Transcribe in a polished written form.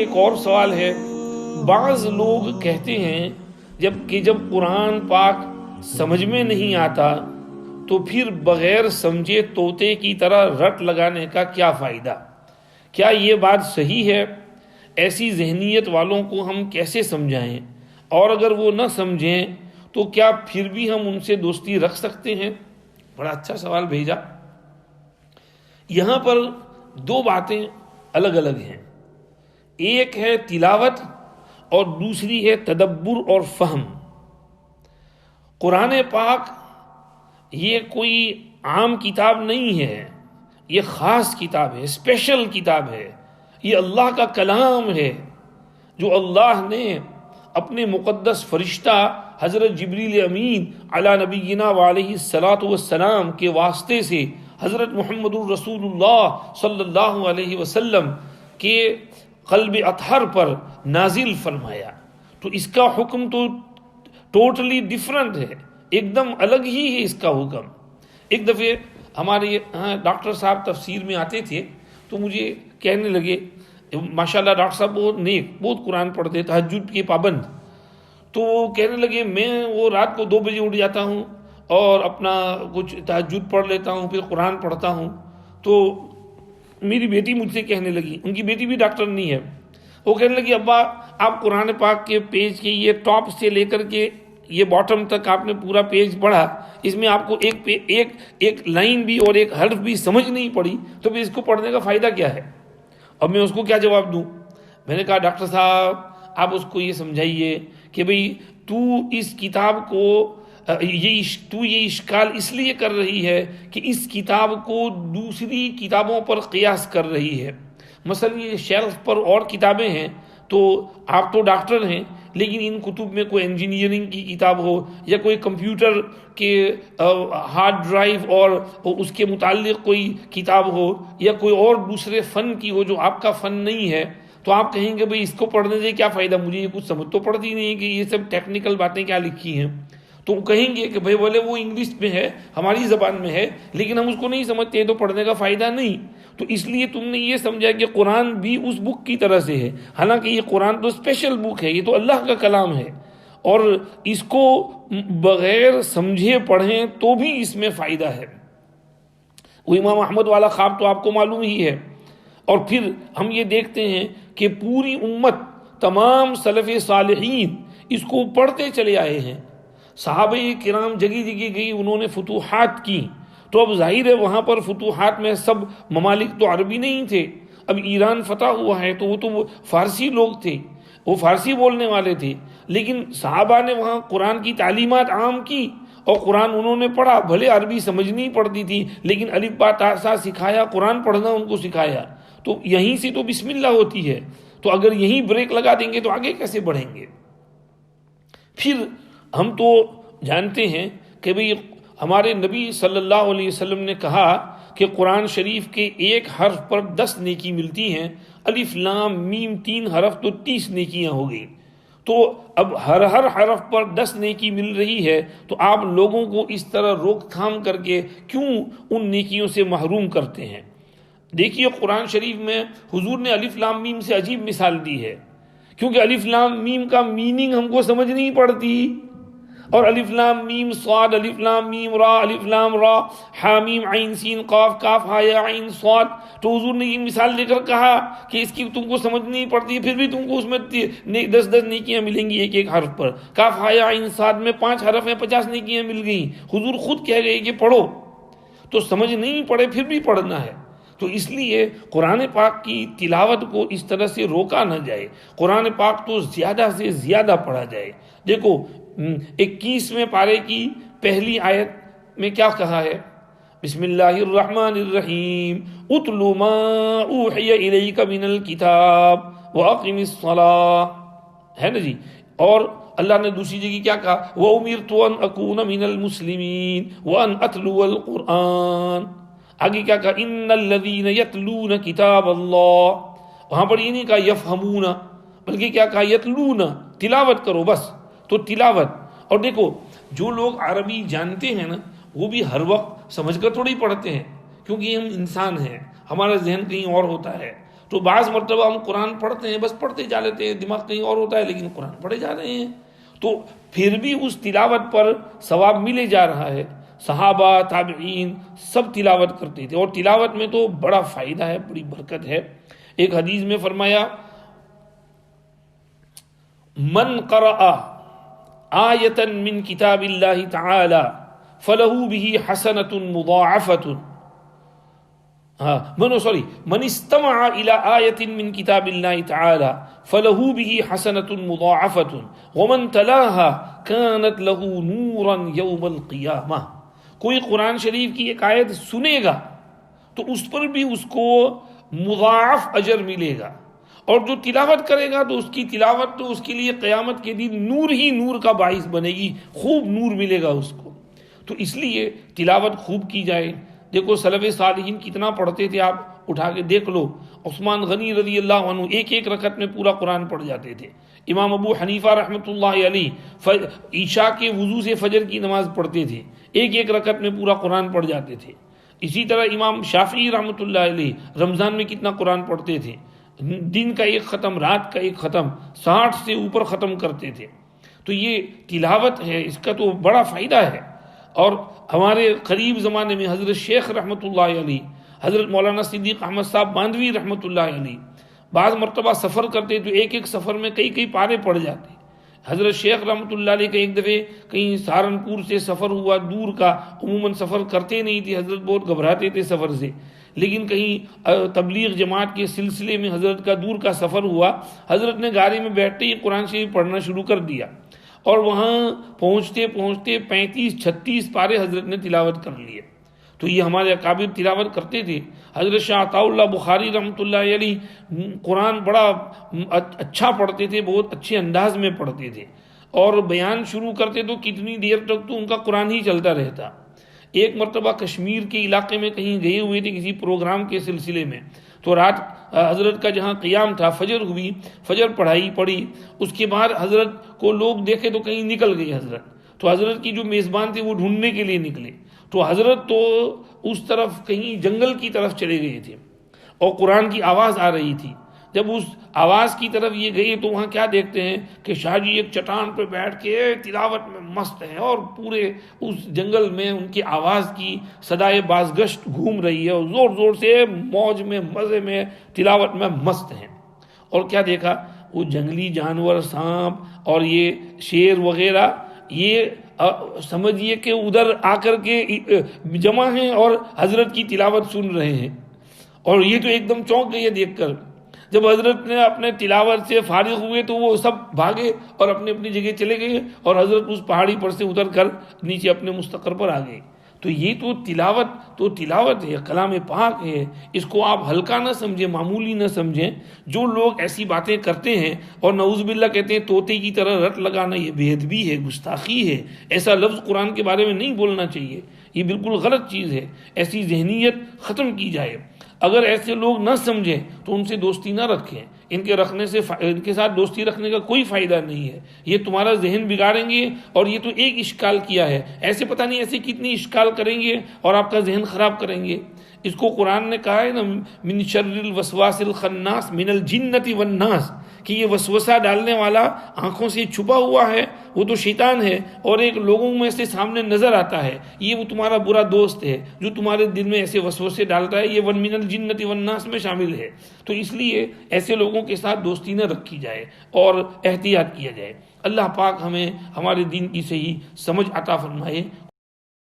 ایک اور سوال ہے، بعض لوگ کہتے ہیں جب قرآن پاک سمجھ میں نہیں آتا تو پھر بغیر سمجھے طوطے کی طرح رٹ لگانے کا کیا فائدہ؟ کیا یہ بات صحیح ہے؟ ایسی ذہنیت والوں کو ہم کیسے سمجھائیں؟ اور اگر وہ نہ سمجھیں تو کیا پھر بھی ہم ان سے دوستی رکھ سکتے ہیں؟ بڑا اچھا سوال بھیجا۔ یہاں پر دو باتیں الگ الگ ہیں، ایک ہے تلاوت اور دوسری ہے تدبر اور فہم۔ قرآن پاک یہ کوئی عام کتاب نہیں ہے، یہ خاص کتاب ہے، اسپیشل کتاب ہے، یہ اللہ کا کلام ہے جو اللہ نے اپنے مقدس فرشتہ حضرت جبریل امین علی نبینا وعلیہ الصلاۃ والسلام کے واسطے سے حضرت محمد الرسول اللہ صلی اللہ علیہ وسلم کے قلب اطہر پر نازل فرمایا۔ تو اس کا حکم تو ٹوٹلی ڈفرنٹ ہے، ایک دم الگ ہی ہے اس کا حکم۔ ایک دفعہ ہمارے یہاں ڈاکٹر صاحب تفسیر میں آتے تھے تو مجھے کہنے لگے، ماشاءاللہ ڈاکٹر صاحب بہت نیک، بہت قرآن پڑھتے، تہجد کے پابند، تو وہ کہنے لگے میں وہ رات کو 2 بجے اٹھ جاتا ہوں اور اپنا کچھ تہجد پڑھ لیتا ہوں، پھر قرآن پڑھتا ہوں۔ تو میری بیٹی مجھ سے کہنے لگی، ان کی بیٹی بھی ڈاکٹر نہیں ہے، وہ کہنے لگی ابا آپ قرآن پاک کے پیج کے یہ ٹاپ سے لے کر کے یہ باٹم تک آپ نے پورا پیج پڑھا، اس میں آپ کو ایک لائن بھی اور ایک حرف بھی سمجھ نہیں پڑی، تو پھر اس کو پڑھنے کا فائدہ کیا ہے؟ اب میں اس کو کیا جواب دوں؟ میں نے کہا ڈاکٹر صاحب آپ اس کو یہ سمجھائیے کہ بھئی تو اس کتاب کو یہ اشکال اس لیے کر رہی ہے کہ اس کتاب کو دوسری کتابوں پر قیاس کر رہی ہے۔ مثلا یہ شیلف پر اور کتابیں ہیں، تو آپ تو ڈاکٹر ہیں لیکن ان کتب میں کوئی انجینئرنگ کی کتاب ہو یا کوئی کمپیوٹر کے ہارڈ ڈرائیو اور اس کے متعلق کوئی کتاب ہو یا کوئی اور دوسرے فن کی ہو جو آپ کا فن نہیں ہے، تو آپ کہیں گے بھئی اس کو پڑھنے سے کیا فائدہ، مجھے یہ کچھ سمجھ تو پڑتی نہیں کہ یہ سب ٹیکنیکل باتیں کیا لکھی ہیں۔ تو کہیں گے کہ بھئی بولے وہ انگلش میں ہے، ہماری زبان میں ہے، لیکن ہم اس کو نہیں سمجھتے تو پڑھنے کا فائدہ نہیں۔ تو اس لیے تم نے یہ سمجھا کہ قرآن بھی اس بک کی طرح سے ہے، حالانکہ یہ قرآن تو اسپیشل بک ہے، یہ تو اللہ کا کلام ہے، اور اس کو بغیر سمجھے پڑھیں تو بھی اس میں فائدہ ہے۔ وہ امام احمد والا خواب تو آپ کو معلوم ہی ہے۔ اور پھر ہم یہ دیکھتے ہیں کہ پوری امت، تمام سلف صالحین اس کو پڑھتے چلے آئے ہیں۔ صحابہ کرام جگہ جگہ گئی، انہوں نے فتوحات کی، تو اب ظاہر ہے وہاں پر فتوحات میں سب ممالک تو عربی نہیں تھے، اب ایران فتح ہوا ہے تو وہ تو فارسی لوگ تھے، وہ فارسی بولنے والے تھے، لیکن صحابہ نے وہاں قرآن کی تعلیمات عام کی اور قرآن انہوں نے پڑھا، بھلے عربی سمجھ نہیں پڑتی تھی لیکن الف با تا سا سکھایا، قرآن پڑھنا ان کو سکھایا۔ تو یہیں سے تو بسم اللہ ہوتی ہے، تو اگر یہیں بریک لگا دیں گے تو آگے کیسے بڑھیں گے؟ پھر ہم تو جانتے ہیں کہ بھئی ہمارے نبی صلی اللہ علیہ وسلم نے کہا کہ قرآن شریف کے ایک حرف پر 10 نیکی ملتی ہیں، الف لام میم 3 حرف تو 30 نیکیاں ہو گئی۔ تو اب ہر حرف پر 10 نیکی مل رہی ہے، تو آپ لوگوں کو اس طرح روک تھام کر کے کیوں ان نیکیوں سے محروم کرتے ہیں؟ دیکھیے قرآن شریف میں حضور نے الف لام میم سے عجیب مثال دی ہے، کیونکہ الف لام میم کا میننگ ہم کو سمجھ نہیں پڑتی، اور الف لام میم صاد، الف لام میم را، الف لام را، حامیم عین سین قاف کاف ہا یا عین صاد، تو حضور نے یہ مثال دے کر کہا کہ اس کی تم کو سمجھ نہیں پڑتی، پھر بھی تم کو اس میں 10 نیکیاں ملیں گی ایک حرف پر۔ کاف ہا یا عین صاد میں 5 حرف ہیں، 50 نیکیاں مل گئیں۔ حضور خود کہہ گئے کہ پڑھو، تو سمجھ نہیں پڑے پھر بھی پڑھنا ہے۔ تو اس لیے قرآن پاک کی تلاوت کو اس طرح سے روکا نہ جائے، قرآن پاک تو زیادہ سے زیادہ پڑھا جائے۔ دیکھو 21ویں پارے کی پہلی آیت میں کیا کہا ہے؟ بسم اللہ الرحمن الرحیم، اتل ما اوحی الیک من الکتاب واقم الصلاۃ، ہے نا جی۔ اور اللہ نے دوسری جگہ کیا کہا؟ وامرت ان اکون من المسلمین وان اتلو القرآن۔ آگے کیا کہا؟ ان الذین یتلون کتاب اللہ، وہاں پر یہ نہیں کہا یفہمون، بلکہ کیا کہا؟ یتلون، تلاوت کرو بس۔ تو تلاوت، اور دیکھو جو لوگ عربی جانتے ہیں نا وہ بھی ہر وقت سمجھ کر تھوڑی پڑھتے ہیں، کیونکہ ہم انسان ہیں، ہمارا ذہن کہیں اور ہوتا ہے، تو بعض مرتبہ ہم قرآن پڑھتے ہیں، بس پڑھتے جا لیتے ہیں، دماغ کہیں اور ہوتا ہے لیکن قرآن پڑھے جا رہے ہیں، تو پھر بھی اس تلاوت پر ثواب ملے جا رہا ہے۔ صحابہ تابعین سب تلاوت کرتے تھے، اور تلاوت میں تو بڑا فائدہ ہے، بڑی برکت ہے۔ ایک حدیث میں فرمایا من قرأ آیۃ من کتاب اللہ تعالی فلہ بہ حسنۃ مضاعفۃ، من استمع الى آیۃ من کتاب اللہ تعالی فلہ بہ حسنۃ مضاعفۃ ومن تلاها كانت له نورا یوم القیامہ۔ کوئی قرآن شریف کی ایک آیت سنے گا تو اس پر بھی اس کو مضاعف اجر ملے گا، اور جو تلاوت کرے گا تو اس کی تلاوت تو اس کے لیے قیامت کے دن نور ہی نور کا باعث بنے گی، خوب نور ملے گا اس کو۔ تو اس لیے تلاوت خوب کی جائے۔ دیکھو سلف صالحین کتنا پڑھتے تھے، آپ اٹھا کے دیکھ لو۔ عثمان غنی رضی اللہ عنہ ایک ایک رکعت میں پورا قرآن پڑھ جاتے تھے۔ امام ابو حنیفہ رحمۃ اللہ علیہ عشاء کے وضو سے فجر کی نماز پڑھتے تھے، ایک ایک رکعت میں پورا قرآن پڑھ جاتے تھے۔ اسی طرح امام شافعی رحمۃ اللہ علیہ رمضان میں کتنا قرآن پڑھتے تھے، دن کا ایک ختم، رات کا ایک ختم، 60 سے اوپر ختم کرتے تھے۔ تو یہ تلاوت ہے، اس کا تو بڑا فائدہ ہے۔ اور ہمارے قریب زمانے میں حضرت شیخ رحمۃ اللہ علیہ، حضرت مولانا صدیق احمد صاحب باندوی رحمۃ اللہ علیہ بعض مرتبہ سفر کرتے تو ایک ایک سفر میں کئی کئی پارے پڑ جاتے۔ حضرت شیخ رحمۃ اللہ علیہ کا ایک دفعہ کہیں سہارنپور سے سفر ہوا، دور کا، عموماً سفر کرتے نہیں تھے، حضرت بہت گھبراتے تھے سفر سے، لیکن کہیں تبلیغ جماعت کے سلسلے میں حضرت کا دور کا سفر ہوا، حضرت نے گاڑی میں بیٹھتے ہی قرآن شریف پڑھنا شروع کر دیا، اور وہاں پہنچتے پہنچتے 35-36 پارے حضرت نے تلاوت کر لیے۔ تو یہ ہمارے اکابر تلاوت کرتے تھے۔ حضرت شاہ عطاء اللہ بخاری رحمۃ اللہ علیہ قرآن بڑا اچھا پڑھتے تھے، بہت اچھے انداز میں پڑھتے تھے، اور بیان شروع کرتے تو کتنی دیر تک تو ان کا قرآن ہی چلتا رہتا۔ ایک مرتبہ کشمیر کے علاقے میں کہیں گئے ہوئے تھے کسی پروگرام کے سلسلے میں، تو رات حضرت کا جہاں قیام تھا، فجر ہوئی، فجر پڑھی، اس کے بعد حضرت کو لوگ دیکھے تو کہیں نکل گئی حضرت، تو حضرت کی جو میزبان تھے وہ ڈھونڈنے کے لیے نکلے، تو حضرت تو اس طرف کہیں جنگل کی طرف چلے گئے تھے، اور قرآن کی آواز آ رہی تھی۔ جب اس آواز کی طرف یہ گئے تو وہاں کیا دیکھتے ہیں کہ شاہ جی ایک چٹان پہ بیٹھ کے تلاوت میں مست ہیں، اور پورے اس جنگل میں ان کی آواز کی صدائے بازگشت گھوم رہی ہے، اور زور زور سے موج میں، مزے میں، تلاوت میں مست ہیں۔ اور کیا دیکھا، وہ جنگلی جانور، سانپ اور یہ شیر وغیرہ، یہ سمجھیے کہ ادھر آ کر کے جمع ہیں اور حضرت کی تلاوت سن رہے ہیں، اور یہ تو ایک دم چونک گئے دیکھ کر۔ جب حضرت نے اپنے تلاوت سے فارغ ہوئے تو وہ سب بھاگے اور اپنی اپنی جگہ چلے گئے، اور حضرت اس پہاڑی پر سے اتر کر نیچے اپنے مستقر پر آ گئے۔ تو یہ تو تلاوت ہے، کلام پاک ہے، اس کو آپ ہلکا نہ سمجھیں، معمولی نہ سمجھیں۔ جو لوگ ایسی باتیں کرتے ہیں اور نعوذ باللہ کہتے ہیں طوطے کی طرح رٹ لگانا، یہ بے ادبی ہے، گستاخی ہے، ایسا لفظ قرآن کے بارے میں نہیں بولنا چاہیے، یہ بالکل غلط چیز ہے۔ ایسی ذہنیت ختم کی جائے۔ اگر ایسے لوگ نہ سمجھیں تو ان سے دوستی نہ رکھیں، ان کے ساتھ دوستی رکھنے کا کوئی فائدہ نہیں ہے، یہ تمہارا ذہن بگاڑیں گے، اور یہ تو ایک اشکال کیا ہے، ایسے پتہ نہیں ایسے کتنی اشکال کریں گے اور آپ کا ذہن خراب کریں گے۔ اس کو قرآن نے کہا ہے نا، من شر الوسواس الخناس من الجنۃ والناس، کہ یہ وسوسہ ڈالنے والا آنکھوں سے چھپا ہوا ہے، وہ تو شیطان ہے، اور ایک لوگوں میں سے سامنے نظر آتا ہے، یہ وہ تمہارا برا دوست ہے جو تمہارے دل میں ایسے وسوسے ڈالتا ہے، یہ من الجنۃ والناس میں شامل ہے۔ تو اس لیے ایسے لوگوں کے ساتھ دوستی نہ رکھی جائے اور احتیاط کیا جائے۔ اللہ پاک ہمیں ہمارے دین کی صحیح سمجھ عطا فرمائے۔